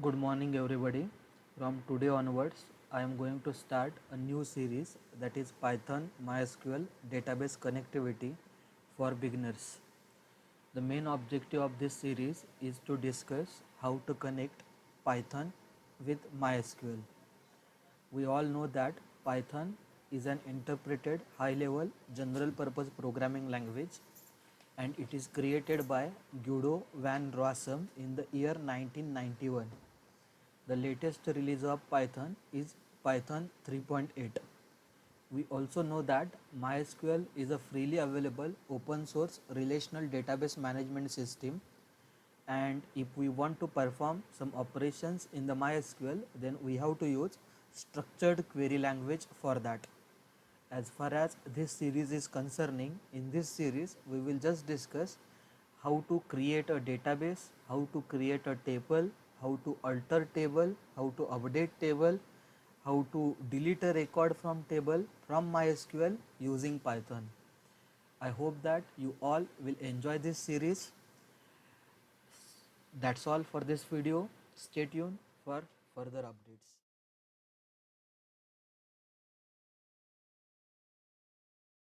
Good morning, everybody. From today onwards, I am going to start a new series that is Python MySQL database connectivity for beginners. The main objective of this series is to discuss how to connect Python with MySQL. We all know that Python is an interpreted high level general purpose programming language and it is created by Guido van Rossum in the year 1991. The latest release of Python is Python 3.8. We also know that MySQL is a freely available open source relational database management system, and if we want to perform some operations in the MySQL, then we have to use structured query language for that. As far as this series is concerning, in this series we will just discuss how to create a database, how to create a table, how to alter table, how to update table, how to delete a record from table from MySQL using Python. I hope that you all will enjoy this series. That's all for this video. Stay tuned for further updates.